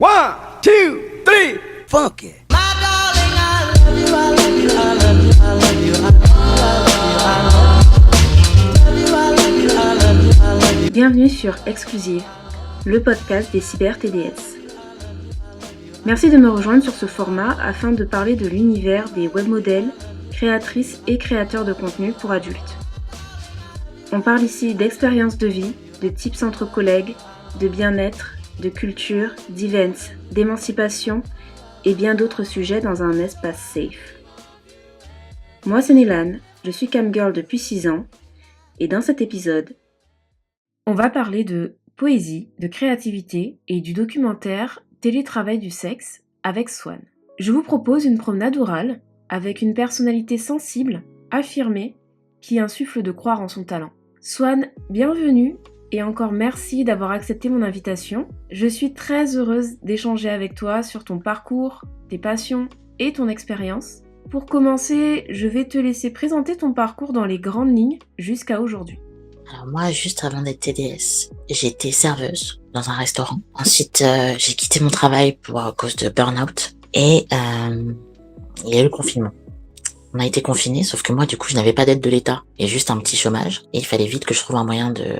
One, two, three, funk it. Bienvenue sur Exclusive, le podcast des cyber TDS. Merci de me rejoindre sur ce format afin de parler de l'univers des webmodèles, créatrices et créateurs de contenu pour adultes. On parle ici d'expériences de vie, de tips entre collègues, de bien-être, de culture, d'events, d'émancipation et bien d'autres sujets dans un espace safe. Moi c'est Nélane, je suis camgirl depuis 6 ans et dans cet épisode, on va parler de poésie, de créativité et du documentaire Télétravail du sexe avec Swan. Je vous propose une promenade orale avec une personnalité sensible, affirmée, qui insuffle de croire en son talent. Swan, bienvenue et encore merci d'avoir accepté mon invitation. Je suis très heureuse d'échanger avec toi sur ton parcours, tes passions et ton expérience. Pour commencer, je vais te laisser présenter ton parcours dans les grandes lignes jusqu'à aujourd'hui. Alors moi, juste avant d'être TDS, j'étais serveuse dans un restaurant. Ensuite, j'ai quitté mon travail à cause de burn-out. Et il y a eu le confinement. On a été confinés, sauf que moi, du coup, je n'avais pas d'aide de l'État et juste un petit chômage. Et il fallait vite que je trouve un moyen de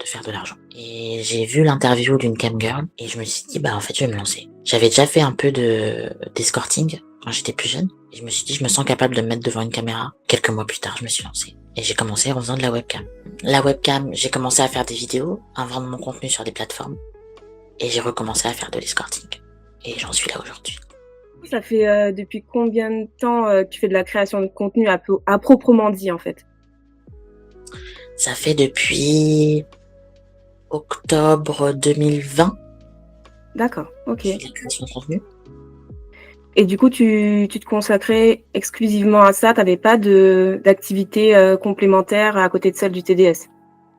faire de l'argent. Et j'ai vu l'interview d'une camgirl et je me suis dit, en fait, je vais me lancer. J'avais déjà fait un peu d'escorting quand j'étais plus jeune. Et je me suis dit, je me sens capable de me mettre devant une caméra. Quelques mois plus tard, je me suis lancée. Et j'ai commencé en faisant de la webcam. La webcam, j'ai commencé à faire des vidéos, à vendre mon contenu sur des plateformes. Et j'ai recommencé à faire de l'escorting. Et j'en suis là aujourd'hui. Ça fait depuis combien de temps que tu fais de la création de contenu à proprement dit en fait? Ça fait depuis octobre 2020. D'accord, ok. Je fais de la création de contenu. Et du coup, tu te consacrais exclusivement à ça, t'avais pas d'activité complémentaire à côté de celle du TDS?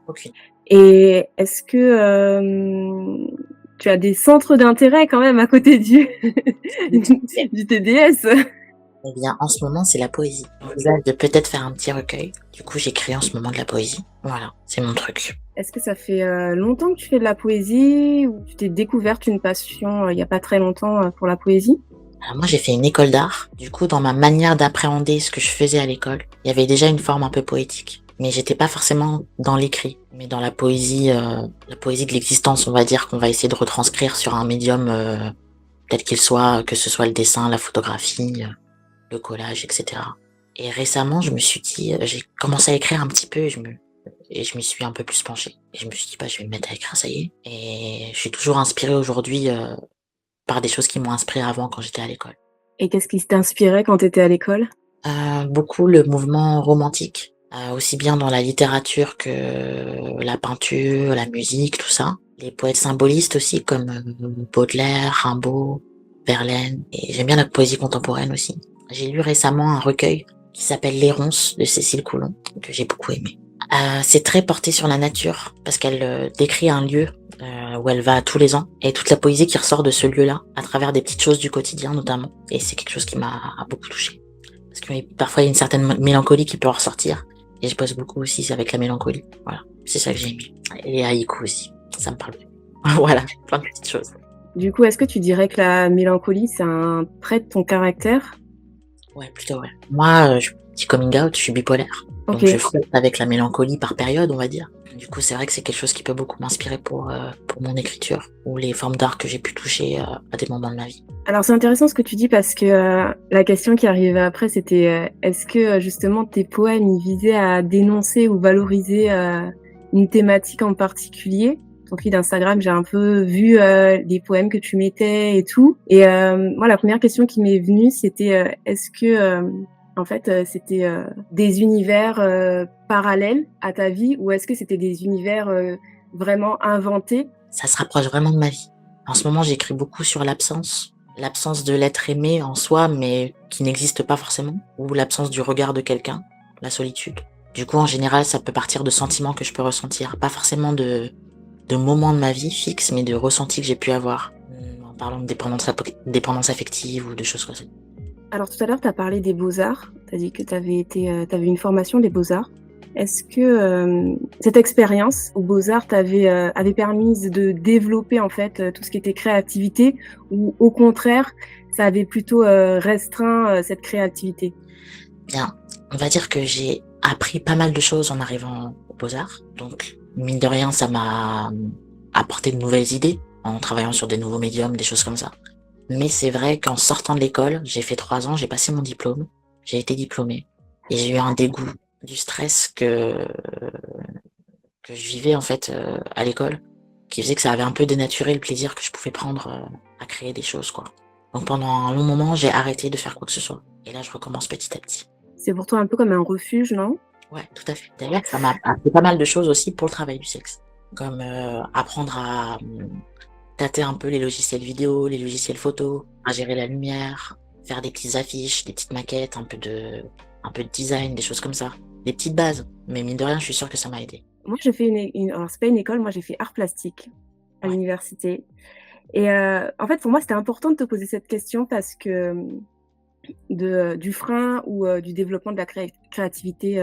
Aucune. Et est-ce que tu as des centres d'intérêt quand même à côté du TDS? Eh bien, en ce moment, c'est la poésie. J'envisage de peut-être faire un petit recueil. Du coup, j'écris en ce moment de la poésie. Voilà, c'est mon truc. Est-ce que ça fait longtemps que tu fais de la poésie ou tu t'es découverte une passion il y a pas très longtemps pour la poésie? Alors moi, j'ai fait une école d'art. Du coup, dans ma manière d'appréhender ce que je faisais à l'école, il y avait déjà une forme un peu poétique. Mais j'étais pas forcément dans l'écrit, mais dans la poésie de l'existence, on va dire, qu'on va essayer de retranscrire sur un médium tel qu'il soit, que ce soit le dessin, la photographie, le collage, etc. Et récemment, je me suis dit, j'ai commencé à écrire un petit peu et je m'y suis un peu plus penchée. Et je me suis dit, je vais me mettre à écrire, ça y est. Et je suis toujours inspirée aujourd'hui par des choses qui m'ont inspirée avant quand j'étais à l'école. Et qu'est-ce qui t'inspirait quand t'étais à l'école? Beaucoup le mouvement romantique, aussi bien dans la littérature que la peinture, la musique, tout ça. Les poètes symbolistes aussi, comme Baudelaire, Rimbaud, Verlaine. Et j'aime bien la poésie contemporaine aussi. J'ai lu récemment un recueil qui s'appelle Les Ronces de Cécile Coulon, que j'ai beaucoup aimé. C'est très porté sur la nature, parce qu'elle décrit un lieu où elle va tous les ans, et toute la poésie qui ressort de ce lieu-là, à travers des petites choses du quotidien notamment. Et c'est quelque chose qui m'a beaucoup touchée. Parce que parfois il y a une certaine mélancolie qui peut ressortir, et je bosse beaucoup aussi avec la mélancolie. Voilà, c'est ça que j'ai aimé. Et les haïkus aussi, ça me parle. Voilà, plein de petites choses. Du coup, est-ce que tu dirais que la mélancolie, c'est un trait de ton caractère? Ouais, plutôt ouais. Moi, petit coming out, je suis bipolaire. Donc je flotte avec la mélancolie par période, on va dire. Du coup, c'est vrai que c'est quelque chose qui peut beaucoup m'inspirer pour mon écriture ou les formes d'art que j'ai pu toucher à des moments de ma vie. Alors c'est intéressant ce que tu dis parce que la question qui arrivait après, c'était est-ce que justement tes poèmes ils visaient à dénoncer ou valoriser une thématique en particulier? Ton feed d'Instagram, j'ai un peu vu les poèmes que tu mettais et tout. Et moi, la première question qui m'est venue, c'était est-ce que en fait, c'était des univers parallèles à ta vie ou est-ce que c'était des univers vraiment inventés? Ça se rapproche vraiment de ma vie. En ce moment, j'écris beaucoup sur l'absence de l'être aimé en soi, mais qui n'existe pas forcément, ou l'absence du regard de quelqu'un, la solitude. Du coup, en général, ça peut partir de sentiments que je peux ressentir, pas forcément de moments de ma vie fixes, mais de ressentis que j'ai pu avoir, en parlant de dépendance affective ou de choses comme ça. Alors tout à l'heure, tu as parlé des beaux-arts. Tu as dit que tu avais une formation des beaux-arts. Est-ce que cette expérience aux Beaux-Arts avait permis de développer en fait tout ce qui était créativité ou au contraire, ça avait plutôt restreint cette créativité? Bien, on va dire que j'ai appris pas mal de choses en arrivant aux Beaux-Arts. Donc, mine de rien, ça m'a apporté de nouvelles idées en travaillant sur des nouveaux médiums, des choses comme ça. Mais c'est vrai qu'en sortant de l'école, j'ai fait 3 ans, j'ai passé mon diplôme, j'ai été diplômée et j'ai eu un dégoût du stress que je vivais en fait à l'école, qui faisait que ça avait un peu dénaturé le plaisir que je pouvais prendre à créer des choses, quoi. Donc pendant un long moment, j'ai arrêté de faire quoi que ce soit. Et là, je recommence petit à petit. C'est pour toi un peu comme un refuge, non? Ouais, tout à fait. D'ailleurs, ça m'a appris pas mal de choses aussi pour le travail du sexe. Comme apprendre à tâter un peu les logiciels vidéo, les logiciels photo, à gérer la lumière, faire des petites affiches, des petites maquettes, un peu de design, des choses comme ça. Des petites bases. Mais mine de rien, je suis sûre que ça m'a aidé. Moi, j'ai fait alors c'est pas une école, moi j'ai fait art plastique à Ouais. l'université. Et en fait, pour moi, c'était important de te poser cette question parce que du frein ou du développement de la créativité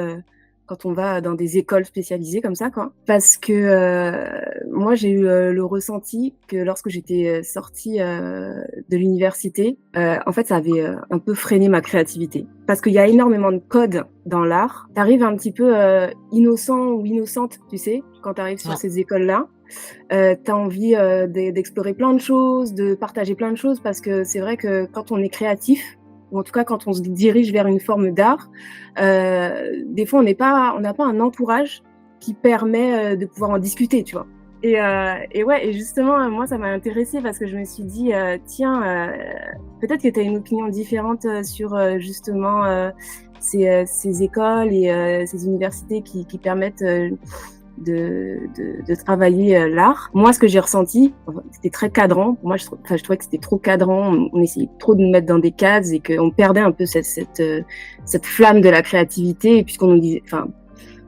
quand on va dans des écoles spécialisées comme ça, quoi. Parce que moi, j'ai eu le ressenti que lorsque j'étais sortie de l'université, en fait, ça avait un peu freiné ma créativité. Parce qu'il y a énormément de codes dans l'art. T'arrives un petit peu innocent ou innocente, tu sais, quand t'arrives sur Ouais. ces écoles-là. T'as envie d'explorer plein de choses, de partager plein de choses, parce que c'est vrai que quand on est créatif, ou en tout cas quand on se dirige vers une forme d'art, des fois on n'a pas un entourage qui permet de pouvoir en discuter, tu vois. Et ouais, et justement, moi ça m'a intéressée parce que je me suis dit, tiens, peut-être que tu as une opinion différente sur justement ces écoles et ces universités qui permettent de travailler l'art. Moi, ce que j'ai ressenti, c'était très cadrant. Pour moi, je trouvais que c'était trop cadrant. On essayait trop de nous mettre dans des cases et qu'on perdait un peu cette flamme de la créativité. Et puisqu'on nous disait, enfin,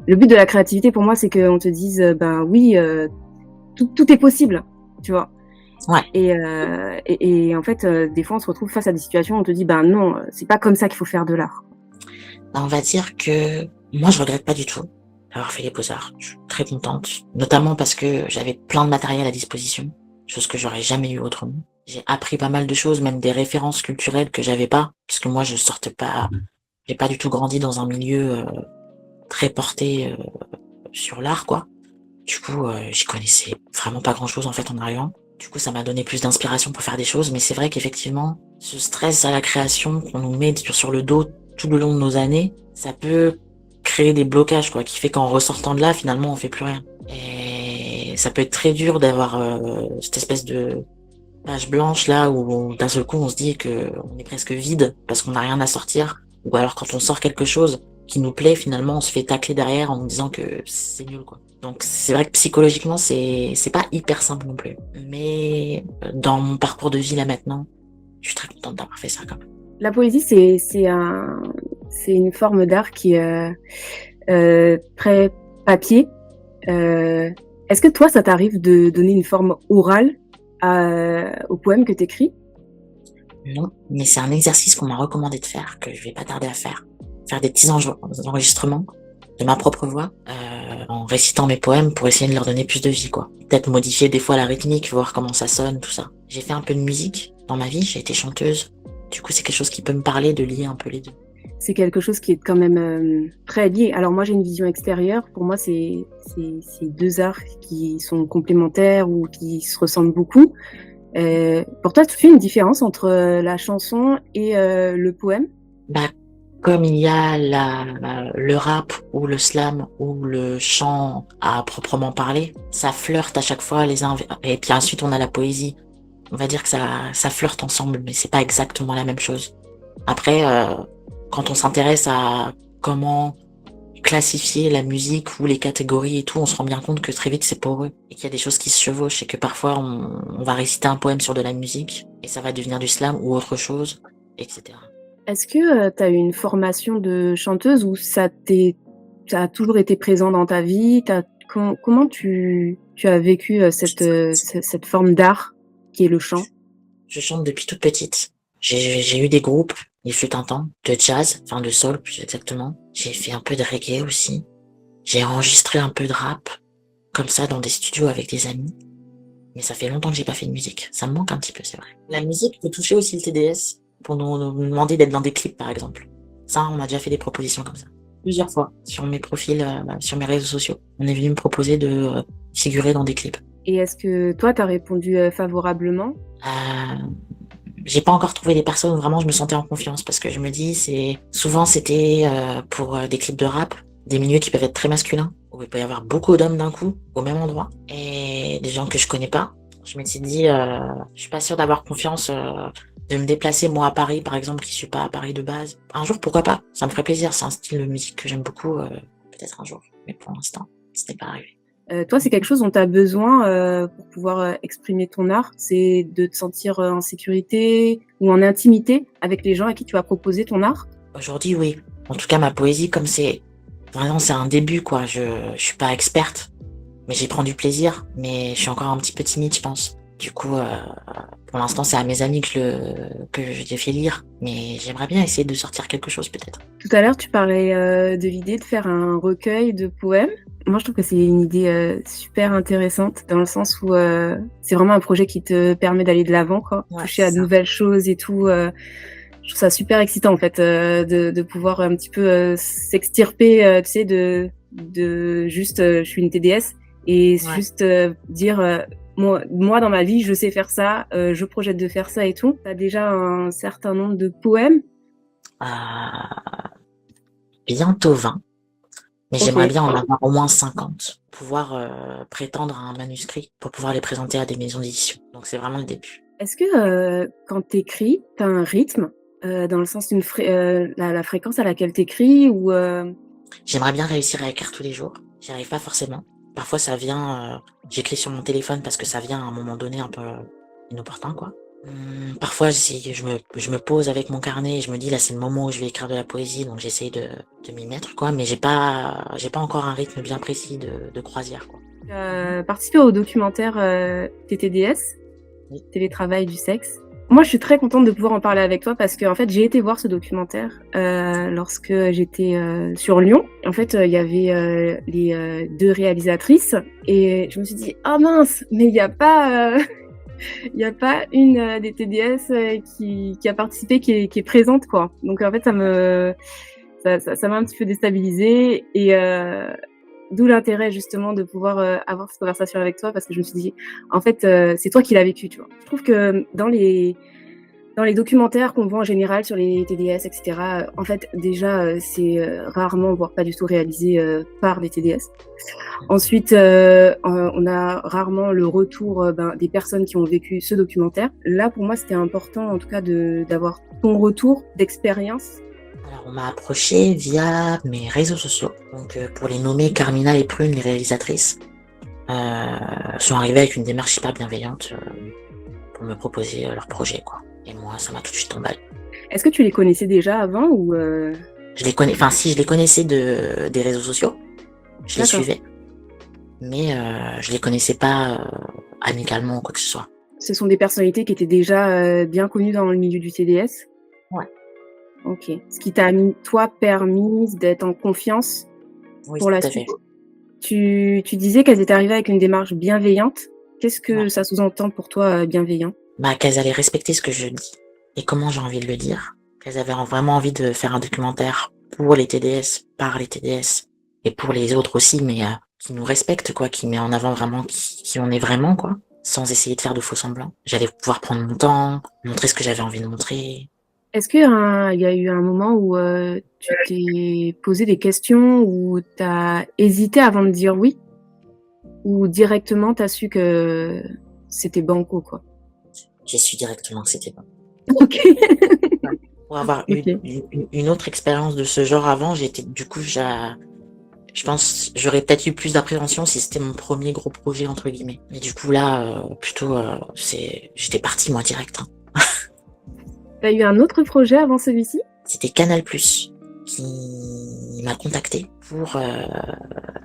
le but de la créativité pour moi, c'est qu'on te dise, ben oui, tout est possible, tu vois. Ouais. Et en fait, des fois, on se retrouve face à des situations où on te dit, ben non, c'est pas comme ça qu'il faut faire de l'art. On va dire que moi, je regrette pas du tout d'avoir fait les Beaux-Arts. Je suis très contente, notamment parce que j'avais plein de matériel à disposition, chose que j'aurais jamais eu autrement. J'ai appris pas mal de choses, même des références culturelles que j'avais pas, parce que moi, je sortais pas, j'ai pas du tout grandi dans un milieu très porté sur l'art, quoi. Du coup, j'y connaissais vraiment pas grand-chose en fait en arrivant. Du coup, ça m'a donné plus d'inspiration pour faire des choses, mais c'est vrai qu'effectivement, ce stress à la création qu'on nous met sur le dos tout le long de nos années, ça peut créer des blocages, quoi, qui fait qu'en ressortant de là, finalement, on fait plus rien. Et ça peut être très dur d'avoir cette espèce de page blanche là où d'un seul coup on se dit que on est presque vide parce qu'on n'a rien à sortir, ou alors quand on sort quelque chose qui nous plaît, finalement, on se fait tacler derrière en nous disant que c'est nul, quoi. Donc c'est vrai que psychologiquement, c'est pas hyper simple non plus. Mais dans mon parcours de vie là maintenant, je suis très contente d'avoir fait ça quand même. La poésie, c'est une forme d'art qui est très papier. Est-ce que toi, ça t'arrive de donner une forme orale au poème que t'écris? Non, mais c'est un exercice qu'on m'a recommandé de faire, que je vais pas tarder à faire. Faire des petits enregistrements de ma propre voix, en récitant mes poèmes pour essayer de leur donner plus de vie, quoi. Peut-être modifier des fois la rythmique, voir comment ça sonne, tout ça. J'ai fait un peu de musique dans ma vie, j'ai été chanteuse. Du coup, c'est quelque chose qui peut me parler de lier un peu les deux. C'est quelque chose qui est quand même très lié. Alors moi, j'ai une vision extérieure. Pour moi, c'est deux arts qui sont complémentaires ou qui se ressemblent beaucoup. Pour toi, tu fais une différence entre la chanson et le poème? Bah, comme il y a le rap ou le slam ou le chant à proprement parler, ça flirte à chaque fois et puis ensuite on a la poésie. On va dire que ça flirte ensemble, mais c'est pas exactement la même chose. Après, quand on s'intéresse à comment classifier la musique ou les catégories et tout, on se rend bien compte que très vite c'est poreux et qu'il y a des choses qui se chevauchent et que parfois on va réciter un poème sur de la musique et ça va devenir du slam ou autre chose, etc. Est-ce que tu as eu une formation de chanteuse ou ça a toujours été présent dans ta vie? Comment tu as vécu cette forme d'art qui est le chant? Je chante depuis toute petite. J'ai eu des groupes, il fut un temps, de jazz, enfin de soul plus exactement. J'ai fait un peu de reggae aussi. J'ai enregistré un peu de rap, comme ça, dans des studios avec des amis. Mais ça fait longtemps que j'ai pas fait de musique. Ça me manque un petit peu, c'est vrai. La musique peut toucher aussi le TDS pour nous demander d'être dans des clips, par exemple. Ça, on a déjà fait des propositions comme ça. Plusieurs fois, sur mes profils, sur mes réseaux sociaux. On est venu me proposer de figurer dans des clips. Et est-ce que toi, t'as répondu favorablement? J'ai pas encore trouvé des personnes où vraiment je me sentais en confiance parce que je me dis souvent c'était pour des clips de rap, des milieux qui peuvent être très masculins, où il peut y avoir beaucoup d'hommes d'un coup au même endroit et des gens que je connais pas. Je me suis dit je suis pas sûre d'avoir confiance de me déplacer moi à Paris par exemple qui suis pas à Paris de base. Un jour pourquoi pas, ça me ferait plaisir, c'est un style de musique que j'aime beaucoup peut-être un jour, mais pour l'instant ce n'est pas arrivé. Toi, c'est quelque chose dont tu as besoin pour pouvoir exprimer ton art, c'est de te sentir en sécurité ou en intimité avec les gens à qui tu vas proposer ton art? Aujourd'hui, oui. En tout cas, ma poésie, comme c'est vraiment c'est un début, quoi. Je suis pas experte, mais j'y prends du plaisir. Mais je suis encore un petit peu timide, je pense. Du coup, pour l'instant, c'est à mes amis que j'ai fait lire. Mais j'aimerais bien essayer de sortir quelque chose, peut-être. Tout à l'heure, tu parlais de l'idée de faire un recueil de poèmes. Moi, je trouve que c'est une idée super intéressante dans le sens où c'est vraiment un projet qui te permet d'aller de l'avant, quoi, Ouais, toucher à de ça. nouvelles choses et tout. Je trouve ça super excitant en fait de pouvoir un petit peu s'extirper, tu sais, de juste je suis une TDS et Ouais. juste dire moi dans ma vie je sais faire ça, je projette de faire ça et tout. T'as déjà un certain nombre de poèmes? Bientôt 20. Mais Ok. j'aimerais bien en avoir au moins 50. Pouvoir prétendre à un manuscrit pour pouvoir les présenter à des maisons d'édition. Donc c'est vraiment le début. Est-ce que quand t'écris, t'as un rythme dans le sens la fréquence à laquelle t'écris ou J'aimerais bien réussir à écrire tous les jours. J'y arrive pas forcément. Parfois ça vient, j'écris sur mon téléphone parce que ça vient à un moment donné un peu inopportun, quoi. Parfois je me pose avec mon carnet et je me dis là c'est le moment où je vais écrire de la poésie, donc j'essaye de m'y mettre, quoi. Mais j'ai pas encore un rythme bien précis de croisière, quoi. participer au documentaire TTDS, Oui. Télétravail du sexe. Moi, je suis très contente de pouvoir en parler avec toi parce que en fait, j'ai été voir ce documentaire lorsque j'étais sur Lyon. En fait, il y avait les deux réalisatrices et je me suis dit ah mince, mais il y a pas il y a pas une des TDS qui a participé qui est présente quoi. Donc en fait, ça m'a un petit peu déstabilisée et d'où l'intérêt justement de pouvoir avoir cette conversation avec toi parce que je me suis dit en fait c'est toi qui l'as vécu, tu vois. Je trouve que dans les documentaires qu'on voit en général sur les TDS, etc., en fait déjà c'est rarement voire pas du tout réalisé par les TDS. Ensuite on a rarement le retour des personnes qui ont vécu ce documentaire. Là pour moi c'était important en tout cas d'avoir ton retour d'expérience. Alors, on m'a approché via mes réseaux sociaux. Donc, pour les nommer, Carmina et Prune, les réalisatrices, sont arrivées avec une démarche hyper bienveillante pour me proposer leur projet, quoi. Et moi, ça m'a tout de suite emballé. Est-ce que tu les connaissais déjà avant ou Je les connais, enfin, si, je les connaissais des réseaux sociaux. Je les D'accord. suivais. Mais je les connaissais pas amicalement ou quoi que ce soit. Ce sont des personnalités qui étaient déjà bien connues dans le milieu du TDS? Ouais. Ok. Ce qui t'a, toi, permis d'être en confiance Oui, pour la tout à suite. fait. Tu disais qu'elles étaient arrivées avec une démarche bienveillante. Qu'est-ce que Ouais. ça sous-entend pour toi, bienveillant? Bah, qu'elles allaient respecter ce que je dis et comment j'ai envie de le dire. Qu'elles avaient vraiment envie de faire un documentaire pour les TDS, par les TDS et pour les autres aussi, mais qui nous respecte, quoi, qui met en avant vraiment qui on est vraiment, quoi, sans essayer de faire de faux semblants. J'allais pouvoir prendre mon temps, montrer ce que j'avais envie de montrer. Est-ce qu'il y a eu un moment où tu t'es posé des questions, où t'as hésité avant de dire oui? Ou directement t'as su que c'était banco, quoi? J'ai su directement que c'était bon. Ok. Pour avoir eu Ok. une autre expérience de ce genre avant, je pense, j'aurais peut-être eu plus d'appréhension si c'était mon premier gros projet, entre guillemets. Mais du coup, là, plutôt, j'étais partie, moi, direct, hein. T'as eu un autre projet avant celui-ci? C'était Canal+, qui m'a contacté pour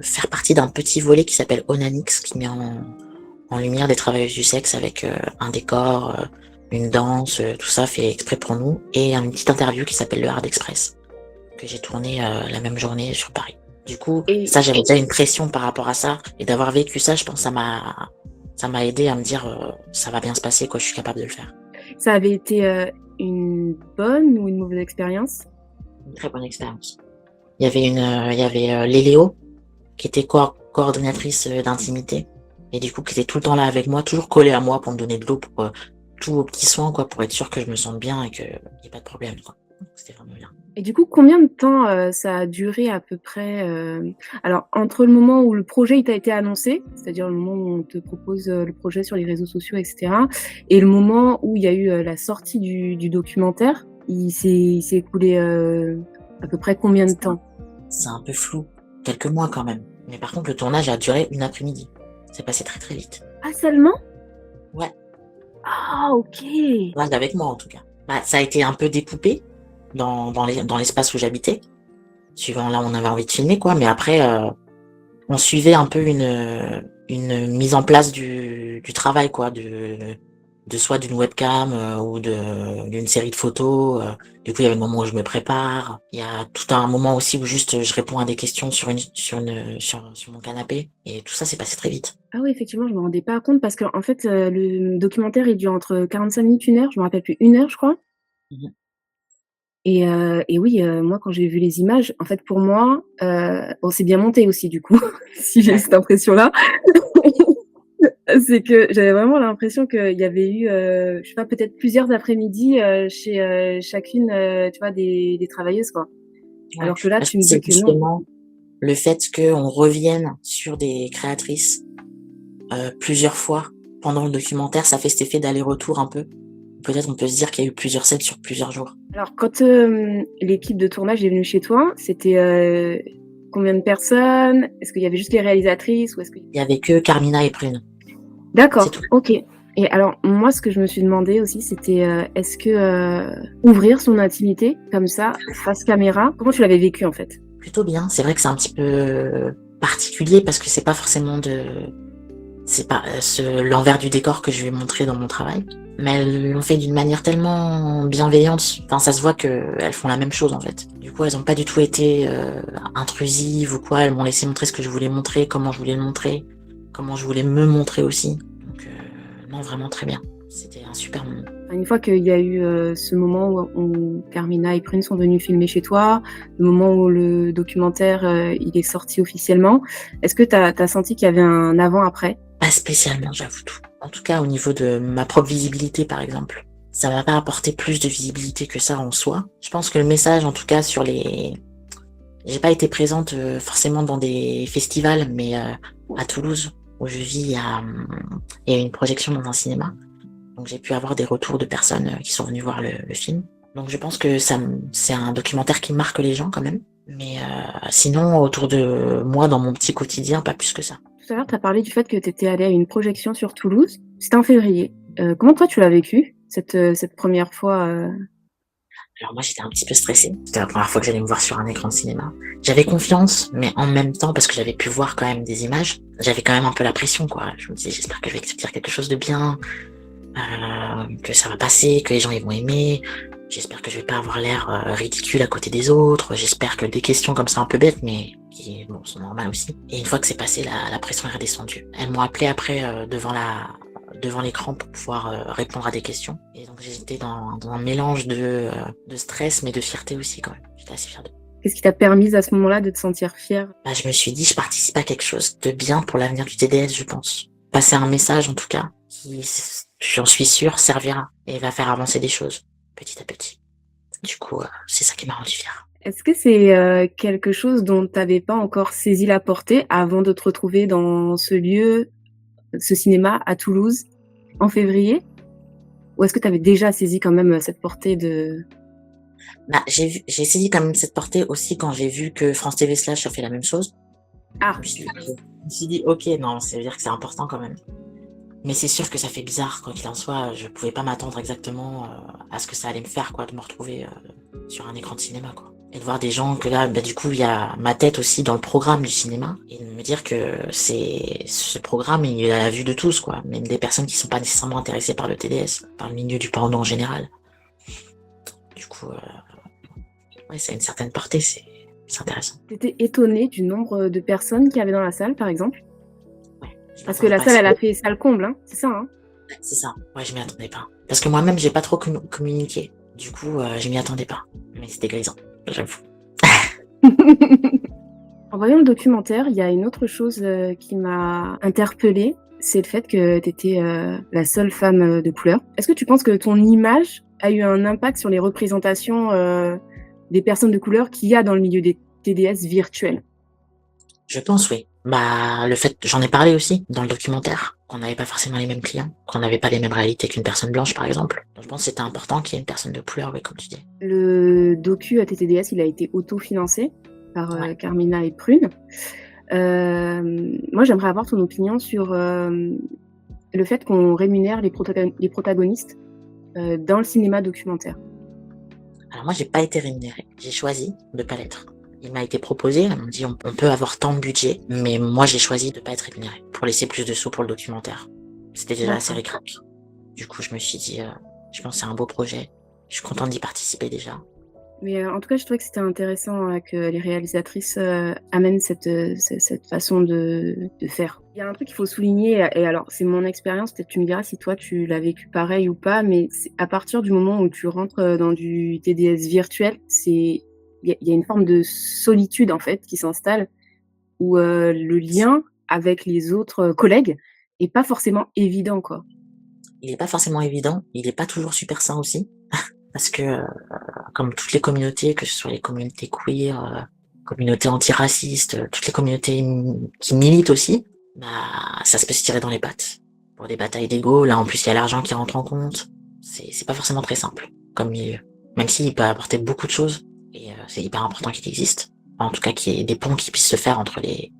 faire partie d'un petit volet qui s'appelle Onanix, qui met en lumière des travailleuses du sexe avec un décor, une danse, tout ça fait exprès pour nous, et une petite interview qui s'appelle le Hard Express, que j'ai tourné la même journée sur Paris. Du coup, Et ça, j'avais déjà une pression par rapport à ça. Et d'avoir vécu ça, je pense que ça m'a aidé à me dire, ça va bien se passer, quoi, je suis capable de le faire. ça avait été une bonne ou une mauvaise expérience? Une très bonne expérience. Il y avait Léléo, qui était coordonnatrice d'intimité. Et du coup, qui était tout le temps là avec moi, toujours collée à moi pour me donner de l'eau, pour tout aux petits soins, quoi, pour être sûr que je me sente bien et qu'il n'y ait pas de problème, quoi. Donc, c'était vraiment bien. Et du coup, combien de temps ça a duré à peu près alors, entre le moment où le projet il t'a été annoncé, c'est-à-dire le moment où on te propose le projet sur les réseaux sociaux, etc., et le moment où il y a eu la sortie du documentaire, il s'est écoulé à peu près combien de temps? C'est un peu flou. Quelques mois quand même. Mais par contre, le tournage a duré une après-midi. C'est passé très très vite. Ah, seulement? Ouais. Ah, ok. Ouais, avec moi en tout cas. Bah, ça a été un peu découpé dans l'espace où j'habitais. Suivant là où on avait envie de filmer, quoi. Mais après, on suivait un peu une mise en place du travail, quoi. De soit d'une webcam ou d'une série de photos. Du coup, il y avait le moment où je me prépare. Il y a tout un moment aussi où juste je réponds à des questions sur mon canapé. Et tout ça s'est passé très vite. Ah oui, effectivement, je me rendais pas compte parce que en fait, le documentaire, il dure entre 45 minutes, 1 heure, je me rappelle plus, 1 heure, je crois. Mhm. Et oui, moi, quand j'ai vu les images, en fait, pour moi, bon, c'est bien monté aussi, du coup, si j'ai Ouais. cette impression-là. C'est que j'avais vraiment l'impression qu'il y avait eu, je sais pas, peut-être plusieurs après-midi chez chacune, tu vois, des travailleuses, quoi. Ouais. Alors que là, Bah, je tu me pense que dis c'est que non. justement le fait qu'on revienne sur des créatrices plusieurs fois pendant le documentaire, ça fait cet effet d'aller-retour un peu. Peut-être on peut se dire qu'il y a eu plusieurs scènes sur plusieurs jours. Alors, quand l'équipe de tournage est venue chez toi, c'était combien de personnes? Est-ce qu'il y avait juste les réalisatrices ou est-ce que... Il y avait que Carmina et Prune, c'est D'accord, tout. ok. Et alors, moi, ce que je me suis demandé aussi, c'était est-ce que ouvrir son intimité comme ça, face caméra, comment tu l'avais vécu en fait? Plutôt bien. C'est vrai que c'est un petit peu particulier parce que c'est pas forcément c'est pas l'envers du décor que je vais montrer dans mon travail. Mais elles l'ont fait d'une manière tellement bienveillante. Enfin, ça se voit que elles font la même chose en fait. Du coup, elles ont pas du tout été intrusives ou quoi. Elles m'ont laissé montrer ce que je voulais montrer, comment je voulais le montrer, comment je voulais me montrer aussi. Donc, non, vraiment très bien. C'était un super moment. Une fois qu'il y a eu ce moment où Carmina et Prune sont venus filmer chez toi, le moment où le documentaire il est sorti officiellement, est-ce que tu as senti qu'il y avait un avant-après? Pas spécialement, j'avoue tout. En tout cas, au niveau de ma propre visibilité, par exemple. Ça m'a pas apporté plus de visibilité que ça en soi. Je pense que le message, en tout cas, j'ai pas été présente forcément dans des festivals, mais à Toulouse, où je vis, il y a une projection dans un cinéma. Donc j'ai pu avoir des retours de personnes qui sont venues voir le film. Donc je pense que c'est un documentaire qui marque les gens quand même. Mais sinon, autour de moi, dans mon petit quotidien, pas plus que ça. Tout à l'heure, tu as parlé du fait que tu étais allée à une projection sur Toulouse. C'était en février. Comment toi, tu l'as vécu, cette première fois Alors moi j'étais un petit peu stressée. C'était la première fois que j'allais me voir sur un écran de cinéma. J'avais confiance, mais en même temps, parce que j'avais pu voir quand même des images, j'avais quand même un peu la pression, quoi. Je me disais, j'espère que je vais dire quelque chose de bien, que ça va passer, que les gens ils vont aimer. J'espère que je vais pas avoir l'air ridicule à côté des autres. J'espère que des questions comme ça un peu bêtes, mais qui bon, sont normales aussi. Et une fois que c'est passé, la pression est redescendue. Elles m'ont appelé après devant l'écran pour pouvoir répondre à des questions. Et donc j'étais dans un mélange de stress mais de fierté aussi quand même. J'étais assez fière de moi. Qu'est-ce qui t'a permis à ce moment-là de te sentir fière? Bah, je me suis dit, je participe à quelque chose de bien pour l'avenir du TDS, je pense. Passer un message en tout cas, qui, j'en suis sûre, servira et va faire avancer des choses petit à petit. Du coup, c'est ça qui m'a rendu fière. Est-ce que c'est quelque chose dont tu n'avais pas encore saisi la portée avant de te retrouver dans ce lieu, ce cinéma à Toulouse en février? Ou est-ce que tu avais déjà saisi quand même cette portée de... Bah, j'ai saisi quand même cette portée aussi quand j'ai vu que France TV Slash a fait la même chose. Ah, Je me suis dit, ok, non, ça veut dire que c'est important quand même. Mais c'est sûr que ça fait bizarre, quoi qu'il en soit. Je pouvais pas m'attendre exactement à ce que ça allait me faire, quoi, de me retrouver sur un écran de cinéma, quoi. Et de voir des gens que là, bah, du coup, il y a ma tête aussi dans le programme du cinéma. Et de me dire que ce programme, il est à la vue de tous, quoi. Même des personnes qui sont pas nécessairement intéressées par le TDS, par le milieu du porno en général. Du coup, ouais, ça a une certaine portée, c'est c'est intéressant. T'étais étonnée du nombre de personnes qu'il y avait dans la salle, par exemple? Ouais, je Parce que m'attendais la pas à salle, ça. elle a fait salle comble, hein, c'est ça, hein? Ouais, c'est ça. Ouais, je m'y attendais pas. Parce que moi-même, j'ai pas trop communiqué. Du coup, je m'y attendais pas. Mais c'était grisant, j'avoue. En voyant le documentaire, il y a une autre chose qui m'a interpellée, c'est le fait que tu étais la seule femme de couleur. Est-ce que tu penses que ton image a eu un impact sur les représentations des personnes de couleur qu'il y a dans le milieu des TDS virtuels? Je pense, oui. Bah, le fait, j'en ai parlé aussi dans le documentaire, qu'on n'avait pas forcément les mêmes clients, qu'on n'avait pas les mêmes réalités qu'une personne blanche, par exemple. Donc, je pense que c'était important qu'il y ait une personne de couleur, oui, comme tu dis. Le docu à TTDS, il a été autofinancé par Ouais. Carmina et Prune. Moi, j'aimerais avoir ton opinion sur le fait qu'on rémunère les protagonistes dans le cinéma documentaire. Alors moi, j'ai pas été rémunérée. J'ai choisi de pas l'être. Il m'a été proposé, on m'a dit on peut avoir tant de budget, mais moi j'ai choisi de pas être rémunérée pour laisser plus de sous pour le documentaire. C'était déjà assez D'accord. ric-rac. Du coup, je me suis dit, je pense que c'est un beau projet. Je suis contente d'y participer déjà. Mais en tout cas, je trouvais que c'était intéressant que les réalisatrices amènent cette façon de faire. Il y a un truc qu'il faut souligner, et alors c'est mon expérience, peut-être tu me diras si toi tu l'as vécu pareil ou pas, mais à partir du moment où tu rentres dans du TDS virtuel, il y a une forme de solitude en fait qui s'installe, où le lien avec les autres collègues est pas forcément évident, quoi. Il est pas forcément évident, il est pas toujours super sain aussi, parce que comme toutes les communautés, que ce soit les communautés queer, communautés antiracistes, toutes les communautés qui militent aussi, bah ça se peut se tirer dans les pattes. Pour des batailles d'ego, là en plus il y a l'argent qui rentre en compte. C'est pas forcément très simple comme milieu. Même s'il peut apporter beaucoup de choses, et c'est hyper important qu'il existe. Enfin, en tout cas qu'il y ait des ponts qui puissent se faire entre les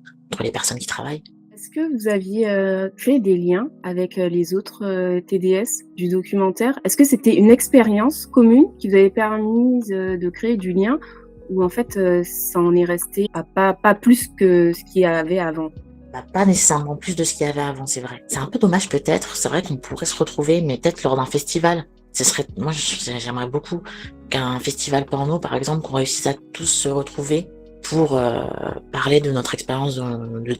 personnes qui travaillent. Est-ce que vous aviez créé des liens avec les autres TDS du documentaire? Est-ce que c'était une expérience commune qui vous avait permis de créer du lien, ou en fait ça en est resté à pas plus que ce qu'il y avait avant? Bah, pas nécessairement plus de ce qu'il y avait avant, c'est vrai. C'est un peu dommage peut-être, c'est vrai qu'on pourrait se retrouver, mais peut-être lors d'un festival. Ce serait, moi j'aimerais beaucoup qu'un festival porno, par exemple, qu'on réussisse à tous se retrouver pour parler de notre expérience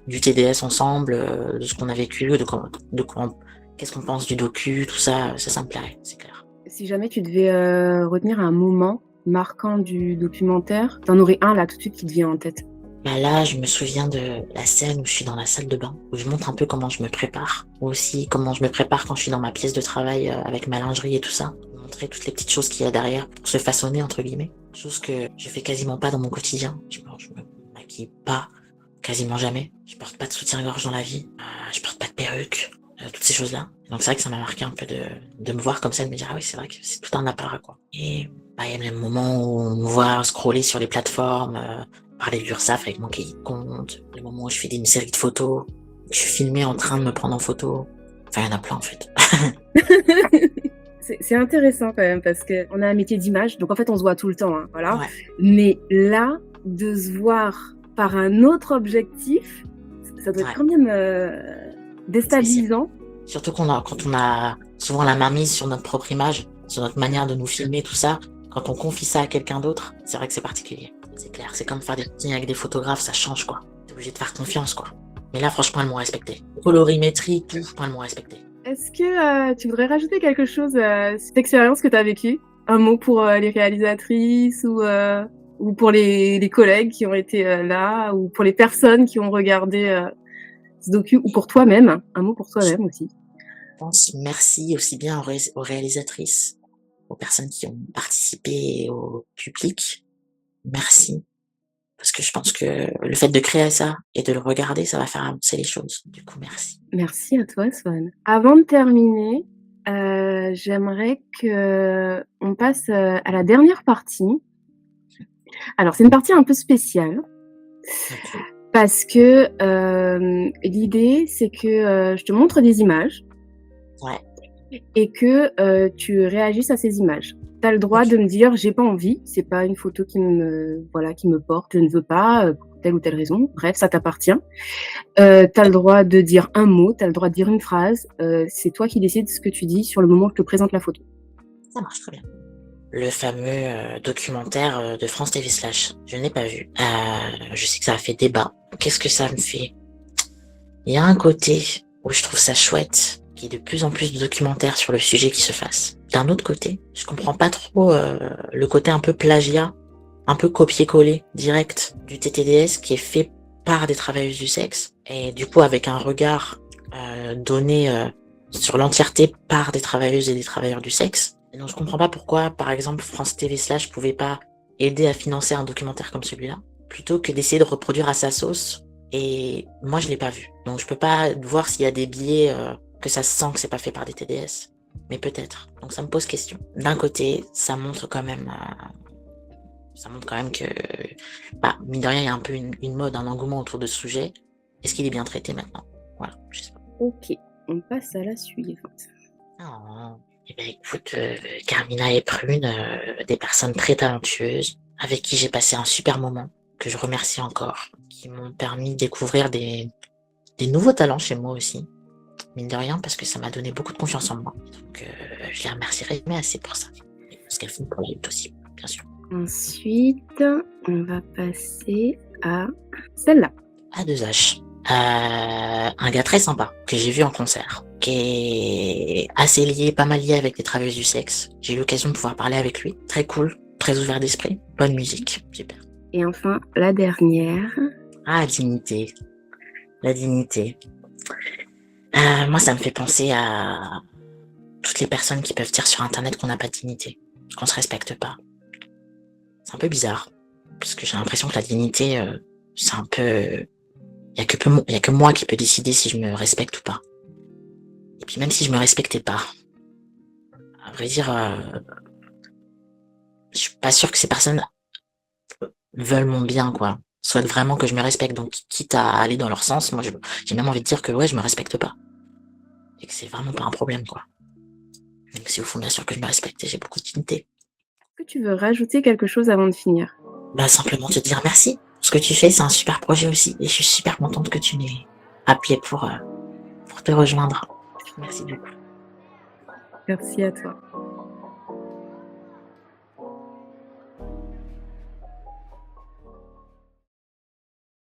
du TDS ensemble, de ce qu'on a vécu, qu'est-ce qu'on pense du docu, tout ça, ça me plairait, c'est clair. Si jamais tu devais retenir un moment marquant du documentaire, t'en aurais un là tout de suite qui te vient en tête. Bah là, je me souviens de la scène où je suis dans la salle de bain, où je montre un peu comment je me prépare, ou aussi comment je me prépare quand je suis dans ma pièce de travail avec ma lingerie et tout ça. Montrer toutes les petites choses qu'il y a derrière pour se façonner, entre guillemets. Chose que je fais quasiment pas dans mon quotidien. Je me maquille pas, quasiment jamais. Je porte pas de soutien-gorge dans la vie. Je porte pas de perruque. Toutes ces choses-là. Donc c'est vrai que ça m'a marqué un peu de me voir comme ça, de me dire, ah oui, c'est vrai que c'est tout un apparat, quoi. Et bah, il y a même le moment où on me voit scroller sur les plateformes, parler de l'URSSAF avec mon cahier de compte, le moment où je fais une série de photos, je suis filmé en train de me prendre en photo. Enfin, il y en a plein, en fait. C'est intéressant quand même parce qu'on a un métier d'image, donc en fait on se voit tout le temps, hein, voilà. Ouais. Mais là, de se voir par un autre objectif, ça doit être quand même déstabilisant. Surtout quand on a souvent la main mise sur notre propre image, sur notre manière de nous filmer, tout ça, quand on confie ça à quelqu'un d'autre, c'est vrai que c'est particulier. C'est clair, c'est comme faire des signes avec des photographes, ça change, quoi. T'es obligé de faire confiance, quoi. Mais là, franchement, elles m'ont respecté. Colorimétrie, tout, elles m'ont respecté. Est-ce que tu voudrais rajouter quelque chose à cette expérience que tu as vécue? Un mot pour les réalisatrices ou pour les collègues qui ont été là, ou pour les personnes qui ont regardé ce docu, ou pour toi-même, un mot pour toi-même aussi. Je pense merci aussi bien aux réalisatrices, aux personnes qui ont participé, au public. Merci. Parce que je pense que le fait de créer ça et de le regarder, ça va faire avancer les choses. Du coup, merci. Merci à toi, Swan. Avant de terminer, j'aimerais que on passe à la dernière partie. Alors, c'est une partie un peu spéciale. Okay. Parce que l'idée, c'est que je te montre des images. Ouais. Et que tu réagisses à ces images. Tu as le droit de me dire j'ai pas envie, c'est pas une photo qui me porte, je ne veux pas pour telle ou telle raison. Bref, ça t'appartient. Tu as le droit de dire un mot, tu as le droit de dire une phrase. C'est toi qui décides ce que tu dis sur le moment que je te présente la photo. Ça marche très bien. le fameux documentaire de France TV Slash. Je n'ai pas vu. Je sais que ça a fait débat. Qu'est-ce que ça me fait? Il y a un côté où je trouve ça chouette, qu'il y ait de plus en plus de documentaires sur le sujet qui se fassent. D'un autre côté, je comprends pas trop le côté un peu plagiat, un peu copier-coller direct du TTDS qui est fait par des travailleuses du sexe, et du coup avec un regard donné sur l'entièreté par des travailleuses et des travailleurs du sexe. Et donc je comprends pas pourquoi, par exemple, France TV Slash pouvait pas aider à financer un documentaire comme celui-là, plutôt que d'essayer de reproduire à sa sauce. Et moi, je l'ai pas vu. Donc je peux pas voir s'il y a des biais que ça se sent que c'est pas fait par des TDS. Mais peut-être. Donc ça me pose question. D'un côté, ça montre quand même que, bah, mine de rien, il y a un peu une mode, un engouement autour de ce sujet. Est-ce qu'il est bien traité maintenant? Voilà, je sais pas. Ok, on passe à la suivante. Oh. Eh bien, écoute, Carmina et Prune, des personnes très talentueuses, avec qui j'ai passé un super moment, que je remercie encore, qui m'ont permis de découvrir des nouveaux talents chez moi aussi, mine de rien, parce que ça m'a donné beaucoup de confiance en moi. Donc, je les remercierai jamais assez pour ça. Et parce qu'elles font pour la lutte aussi, bien sûr. Ensuite, on va passer à celle-là. A2H. Un gars très sympa, que j'ai vu en concert, qui est assez lié, pas mal lié avec des travailleuses du sexe. J'ai eu l'occasion de pouvoir parler avec lui. Très cool, très ouvert d'esprit, bonne musique, super. Et enfin, la dernière. Ah, dignité. La dignité. Moi, ça me fait penser à toutes les personnes qui peuvent dire sur Internet qu'on n'a pas de dignité, qu'on se respecte pas. C'est un peu bizarre, parce que j'ai l'impression que la dignité, c'est un peu... Il y a que moi qui peux décider si je me respecte ou pas. Et puis même si je me respectais pas, à vrai dire, je suis pas sûre que ces personnes veulent mon bien, quoi. Souhaitent vraiment que je me respecte. Donc, quitte à aller dans leur sens, moi, j'ai même envie de dire que ouais, je me respecte pas. Et que c'est vraiment pas un problème, quoi. Même si au fond, bien sûr que je me respecte et j'ai beaucoup de dignité. Est-ce que tu veux rajouter quelque chose avant de finir? Bah, simplement te dire merci. Ce que tu fais, c'est un super projet aussi. Et je suis super contente que tu m'aies appelé pour te rejoindre. Merci beaucoup. Merci à toi.